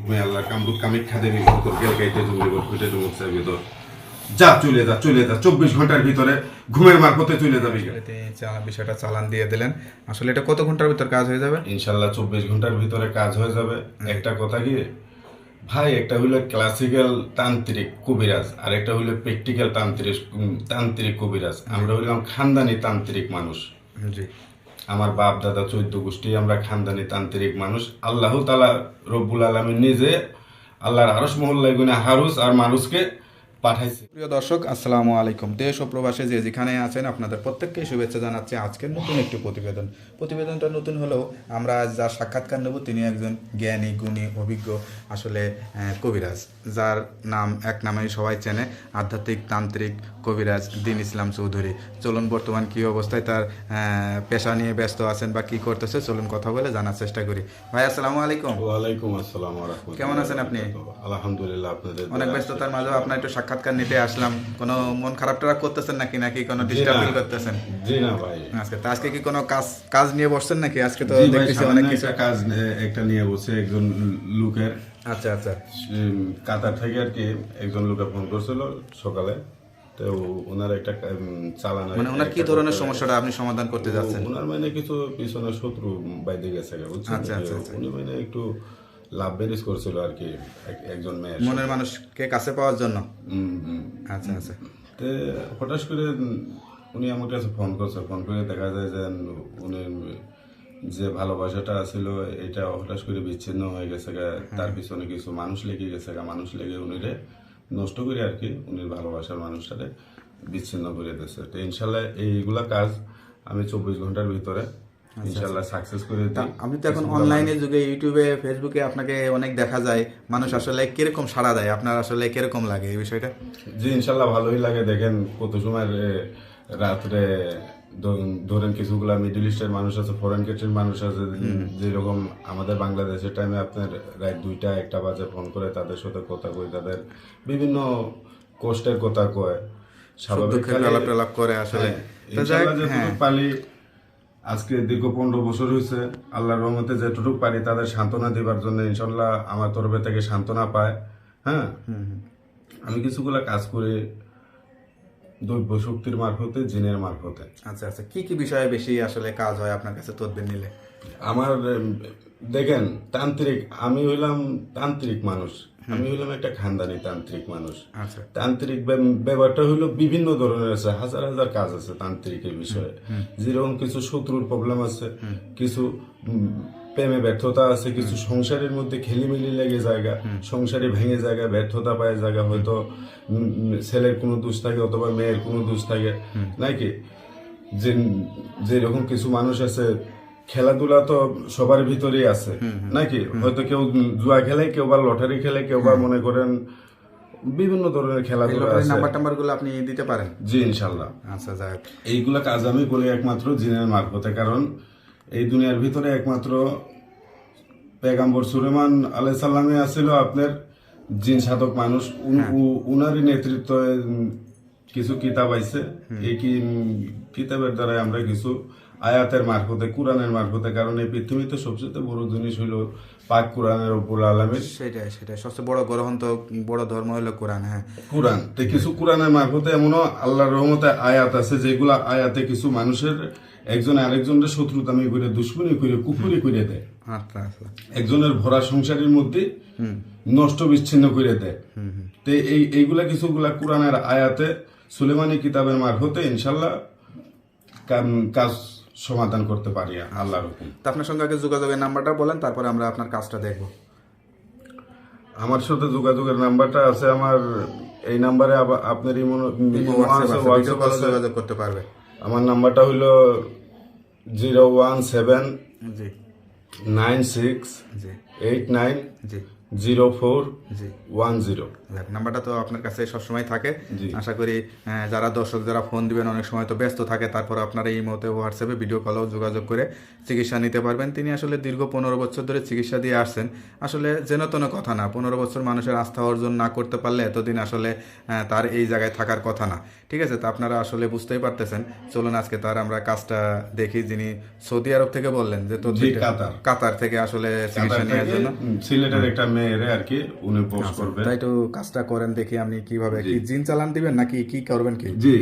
তুমি আল্লাহ কামরুক কামিক্ষা দেবী তোর গেল গাইতে তুমি ওইটা তুমি ভিতর যা চলে যা 24 ঘন্টার ভিতরে ঘুমের মারফতে চলে যাবে। বিষয়টা চালান দিয়ে দিলেন। আসলে এটা কত ঘন্টার ভিতর কাজ হয়ে যাবে? ইনশাল্লাহ 24 ঘন্টার ভিতরে কাজ হয়ে যাবে। একটা কথা কি ভাই, একটা হইলো ক্লাসিক্যাল তান্ত্রিক কবিরাজ আর একটা হইলো প্র্যাকটিক্যাল তান্ত্রিক কবিরাজ। আমরা হইলাম খানদানি তান্ত্রিক মানুষ। জি, আমার বাপ দাদা 14 গোষ্ঠী আমরা খানদানি তান্ত্রিক মানুষ। আল্লাহ তাআলা রব্বুল আলামিন নিজে আল্লাহর আরশ মহল্লায় গুনে হারুস আর মানুষকে পাঠাইছে। প্রিয় দর্শক, আসসালামু আলাইকুম। দেশ ও প্রবাসে যে যেখানে আছেন আপনাদের প্রত্যেককে শুভেচ্ছা জানাচ্ছি আজকের নতুন একটি প্রতিবেদনটা নতুন হলেও আমরা যার সাক্ষাৎকার নেব তিনি একজন জ্ঞানী গুণী অভিজ্ঞ আসলে কবিরাজ, যার নাম এক নামেই সবাই চেনে, আধ্যাত্মিক তান্ত্রিক কবিরাজ দীন ইসলাম চৌধুরী। চলুন বর্তমান কী অবস্থায় তার পেশা নিয়ে ব্যস্ত আছেন বা কী করতেছে চলুন কথা বলে জানার চেষ্টা করি। ভাই আসসালামু আলাইকুম। ওয়ালাইকুম আসসালাম ওয়া রাহমাতুল্লাহ। কেমন আছেন আপনি? আলহামদুলিল্লাহ। আপনাদের অনেক ব্যস্ততার মাঝেও আপনার একটু সাক্ষাৎকার নিতে আসলাম। কোনো মন খারাপ টারাপ করতেছেন নাকি কোনো ডিস্টার্ব ফিল করতেছেন? জি না ভাই। আজকে কি কোনো কাজ নিয়ে বসছেন নাকি? আজকে তো জি ভাই, দেখতেছি অনেক কিছু কাজ একটা নিয়ে বসে একজন লোকের। আচ্ছা আচ্ছা। কাতার থেকে আর কি একজন লোকে ফোন করছিল সকালে। তো ওনার একটা চালান, মানে ওনার কি ধরনের সমস্যাটা আপনি সমাধান করতে যাচ্ছেন? ওনার মানে কিছু পিছনে শত্রু বাইরে গেছে, বুঝছেন? আচ্ছা আচ্ছা। উনি মানে একটু লাভ ম্যারেজ করছিল আর কি একজন মেয়ে, মনের মানুষকে কাছে পাওয়ার জন্য। আচ্ছা আচ্ছা। তো হঠাৎ করে উনি আমার কাছে ফোন করছে। ফোন করে দেখা যায় যে উনি যে ভালোবাসাটা ছিল এটা হঠাৎ করে বিচ্ছিন্ন হয়ে গেছে। তার পিছনে কিছু মানুষ লেগে গেছে। মানুষ লেগে উনিরে নষ্ট করে আর কি উনির ভালোবাসার মানুষটারে বিচ্ছিন্ন করে দিয়েছে। তো ইনশাল্লাহ এইগুলা কাজ আমি 24 ঘন্টার ভিতরে ইনশাল্লাহ সাকসেস করে দিই। আপনি তো এখন অনলাইনে যুগে ইউটিউবে ফেসবুকে আপনাকে অনেক দেখা যায়, মানুষ আসলে কিরকম সাড়া দেয়, আপনার আসলে কিরকম লাগে এই বিষয়টা? জি ইনশাল্লাহ ভালোই লাগে। দেখেন কত সময় রাত্রে ধরেন কিছুগুলা মিডল ইস্টের মানুষ আছে, ফরেন কান্ট্রির মানুষ আছে, যেরকম আমাদের বাংলাদেশের টাইমে আপনার রাত 2টা-1টা বাজে ফোন করে তাদের সাথে কথা কই, তাদের বিভিন্ন কষ্টের কথা কয়, স্বাভাবিক আলাপ করে আসলে পালি। আজকে দীর্ঘ 15 বছর হয়েছে, আল্লাহর রহমতে যেটুকু পারি তাদের সান্ত্বনা দেবার জন্য ইনশাল্লাহ আমার তরফে থেকে সান্ত্বনা পায়। হ্যাঁ, আমি কিছুগুলা কাজ করে দৈব শক্তির মারফতে, জিনের মারফতে। আচ্ছা আচ্ছা। কি বিষয়ে বেশি আসলে কাজ হয় আপনার কাছে তদবির নিলে? আমার দেখেন তান্ত্রিক, আমি হইলাম তান্ত্রিক মানুষ। আমি হইলাম একটা খানদানি তান্ত্রিক মানুষ। আচ্ছা। তান্ত্রিক ব্যাপারটা হইলো বিভিন্ন ধরনের আছে, হাজার হাজার কাজ আছে তান্ত্রিকের বিষয়ে। যেরকম কিছু শত্রুর প্রবলেম আছে, কিছু প্রেমে ব্যর্থতা আছে, কিছু সংসারের মধ্যে খেলিমেলি লেগে জায়গা, সংসারে ভেঙে জায়গা, ব্যর্থতা পায় জায়গা, হয়তো ছেলের কোনো দোষ থাকে অথবা মেয়ের কোনো দোষ থাকে নাকি। যেরকম কিছু মানুষ আছে, খেলাধুলা তো সবার ভিতরেই আছে নাকি, হয়তো কেউ জুয়া খেলে, কেউ বা লটারি খেলে, কেউ বা মনে করেন বিভিন্ন ধরনের খেলাধুলা আছে। নাম্বার গুলো আপনি দিতে পারেন? জি ইনশাল্লাহ। আচ্ছা যাক, এইগুলা কাজ আমি করি একমাত্র জিনের মারফতে। কারণ এই দুনিয়ার ভিতরে একমাত্র পেগাম্বর সুলেমান আলাইহিস সালামে আছিল আপনার জিন সাধক মানুষ। উনারই নেতৃত্বে কিছু কিতাব আইছে। এই কিতাবের দ্বারা আমরা কিছু আয়াতের মারফতে, কোরআনের মারফতে, কারণ এই পৃথিবীতে সবচেয়ে বড় জিনিস হলো পাক কোরআনের রব্বুল আলামিন। সেটাই সবচেয়ে বড় গ্রন্থ, বড় ধর্ম হলো কোরআন। হ্যাঁ, কোরআন। তো কিছু কোরআনের মারফতে এমনও আল্লাহর রহমতে আয়াত আছে যেগুলা আয়াতে কিছু মানুষের একজন আরেকজনের শত্রুতামি করে, দুশ্মনী করে, কুফরি করে দেয়। একজনের ভরা সংসারের মধ্যে নষ্ট বিচ্ছিন্ন করে দেয়। তো এইগুলা কিছুগুলা কোরআনের আয়াতে সুলেমানি কিতাবের মারফতে ইনশাল্লাহ কাজ সমাধান করতে পারি আল্লাহর হুকুম। তো আপনার সঙ্গে আগে যোগাযোগের নাম্বারটা বলেন, তারপরে আমরা আপনার কাজটা দেখব। আমার সাথে যোগাযোগের নাম্বারটা আছে আমার এই নাম্বারে। আপনারই হোয়াটসঅ্যাপ যোগাযোগ করতে পারবে। আমার নাম্বারটা হলো 017 জি 96 জি 89 জি 0410। নাম্বারটা তো আপনার কাছে সবসময় থাকে। আশা করি যারা দর্শক যারা ফোন দিবেন অনেক সময় তো ব্যস্ত থাকে, তারপর আপনারা এই মুহূর্তে হোয়াটসঅ্যাপে ভিডিও কলেও যোগাযোগ করে চিকিৎসা নিতে পারবেন। তিনি আসলে দীর্ঘ 15 বছর ধরে চিকিৎসা দিয়ে আসছেন। আসলে যেন তেন কথা না, 15 বছর মানুষের আস্থা অর্জন না করতে পারলে এতদিন আসলে তার এই জায়গায় থাকার কথা না। ঠিক আছে, তো আপনারা আসলে বুঝতেই পারতেছেন। চলুন আজকে তার আমরা কাজটা দেখি। যিনি সৌদি আরব থেকে বললেন যে তো কাতার থেকে আসলে চিকিৎসা নেওয়ার জন্য সিলেটের একটা মেয়েরে আর কি উনি পোস্ট করবে। তাই তো কাজটা করেন দেখি আপনি কিভাবে কি জিন চালান দিবেন নাকি কি করবেন কি? জি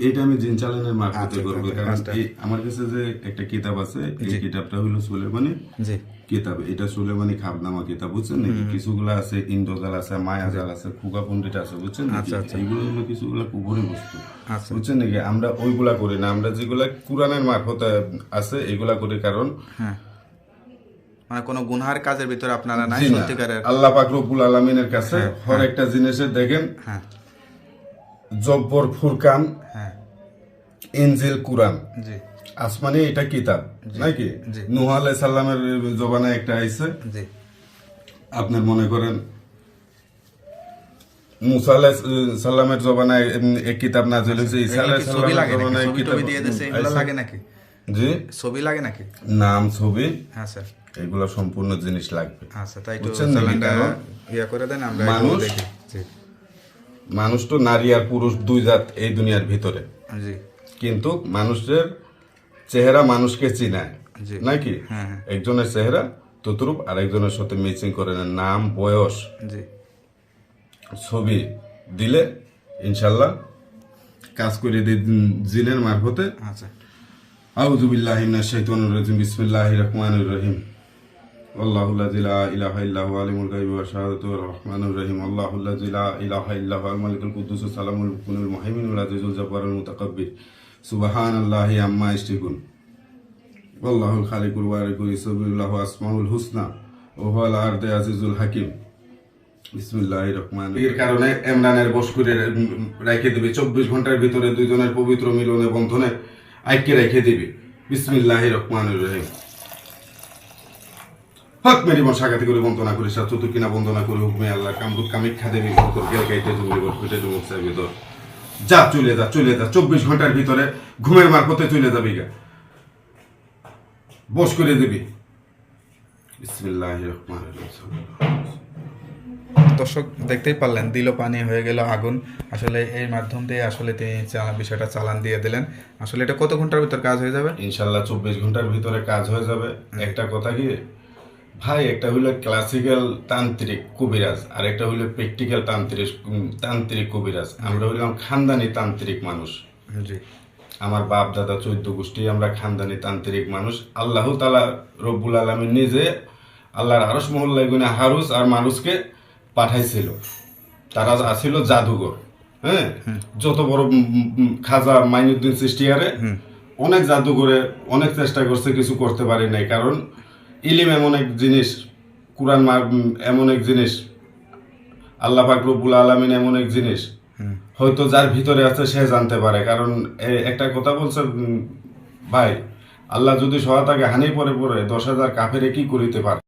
এটা আমি জিন চালানের মারফতে আচ্ছা, করবো, আচ্ছা, কারণ আচ্ছা। আমার কাছে যে একটা কিতাব আছে, এই কিতাবটা হলো সুলেমানি জি কিতাব। এটা সুলেমানি খাবনামা কিতাব, বুঝছেন নাকি? কিছুগুলো আছে ইন্দ্রজাল আছে, মায়াজাল আছে, খুগা পন্ডিত আছে, বুঝছেন নাকি? এইগুলো হলো কিছুগুলো কুবরি বস্তু, আচ্ছা বুঝছেন নাকি? আমরা ওইগুলা করি না, আমরা যেগুলা কোরআনের মারফতে আছে এগুলা করি। কারণ হ্যাঁ, মানে কোনো গুনহার কাজের ভিতরে আপনারা নাই জি না, সত্যিকারের। আল্লাহ পাক রব্বুল আলামিনের কাছে হর একটা জিনিসের দেখেন হ্যাঁ জব্বর, ফুরকান, হ্যাঁ ইনজিল, কুরআন, জি আসমানি এটা কিতাব নাকি? জি। নূহ আলাইহিস সালামের জবানায় একটা আইছে, জি আপনার মনে করেন মুসা আলাইহিস সালামের জবানায় এক কিতাব নাযিল হয়েছে, ঈসা এগুলো কি আলাইহিস ছবি সালামের লাগে নাকি? জবানায় ছবি কিতাব টবি দিয়ে দিয়েছে, এগুলো আইছে। লাগে নাকি? জি, ছবি লাগে নাকি? নাম, ছবি, হ্যাঁ স্যার। এগুলো সম্পূর্ণ জিনিস লাগবে। আচ্ছা তাই তো বুঝছেন নাকি? চালানটা কারণ ইয়া করে দেন, আমরা মানুষ- এগুলো দেখি। জি মানুষ তো নারী আর পুরুষ দুই জাত এই দুনিয়ার ভিতরে, জি কিন্তু মানুষের চেহারা মানুষকে চিনায় জি। নাকি? হ্যাঁ হ্যাঁ একজনের চেহারা ততরূপ আরেকজনের সাথে ম্যাচিং করে নেন, নাম, বয়স, জি ছবি দিলে ইনশাল্লাহ কাজ করে দিই জিনের মারফতে। আচ্ছা আউযু বিল্লাহি মিনাশ শাইতানির রাজিম, বিসমিল্লাহির রহমানির রহিম। আল্লাহু লা ইলাহা ইল্লা হুয়া আলিমুল গায়বি ওয়াশ শাহাদাতু ওয়ার রহমানির রহিম। আল্লাহু লা ইলাহা ইল্লা হুয়াল মালিকুল কুদ্দুসুস সালামুল মুমিনুল মুহাইমিনুল আজিজুল জাব্বারুল মুতাকাব্বির। সুবহানাল্লাহি আম্মা ইশরিকুন। আল্লাহুল খালিকুল ওয়ারিকুল ইসবিল্লাহু আসমাউল হুসনা ওয়া হুয়াল আরদি আজিজুল হাকিম। বিসমিল্লাহির রহমানির রহিম। এর কারণে ইমরানের বশ করে রেখে দিবে 24 ঘন্টার ভিতরে দুইজনের পবিত্র মিলনে বন্ধনে আইক্যে রেখে দিবে। বিসমিল্লাহির রহমানির রহিম। হক মেরি মন সাগাতি করে বন্দনা করি, সাত চতুর্কিনা বন্দনা করে হুকমে আল্লাহ কামরুক কামিক্ষা দেবী তোর গেল গাইতে জমি ঘুটে জমুক চাই ভিতর যা, চলে যা, চলে যা, 24 ঘন্টার ভিতরে ঘুমের মারফতে চলে যাবি গা, বশ করে দিবি। বিসমিল্লাহির রহমানির রহিম। দর্শক দেখতেই পারলেন, দিল পানি হয়ে গেল আগুন। আসলে এই মাধ্যম দিয়ে আসলে তিনি বিষয়টা চালান দিয়ে দিলেন। আসলে এটা কত ঘন্টার ভিতর কাজ হয়ে যাবে? ইনশাল্লাহ 24 ঘন্টার ভিতরে কাজ হয়ে যাবে। একটা কথা কি ভাই, একটা হইলো ক্লাসিক্যাল তান্ত্রিক কবিরাজ আর একটা হইলো প্র্যাকটিক্যাল তান্ত্রিক কবিরাজ। আমরা হইলাম খানদানি তান্ত্রিক মানুষ। জি আমার বাপ দাদা 14 গোষ্ঠী আমরা খানদানি তান্ত্রিক মানুষ। আল্লাহ তাআলা রব্বুল আলামিন নিজে আল্লাহর আরশ মহল্লায় গুনে হারুস আর মানুষকে পাঠাইছিল। তারা আছিল জাদুঘর। হ্যাঁ, যত বড় খাজা মাইনুদ্দিন চিশতিয়ারে অনেক জাদুঘরে অনেক চেষ্টা করছে, কিছু করতে পারে নাই। কারণ ইলিম এমন এক জিনিস, কুরআন এমন এক জিনিস, আল্লাহ পাক রব্বুল আলামিন এমন এক জিনিস, হয়তো যার ভিতরে আছে সে জানতে পারে। কারণ একটা কথা বলছে ভাই, আল্লাহ যদি সহায়তাকে হানি পরে 10,000 কাফেরে কি করিতে পারে।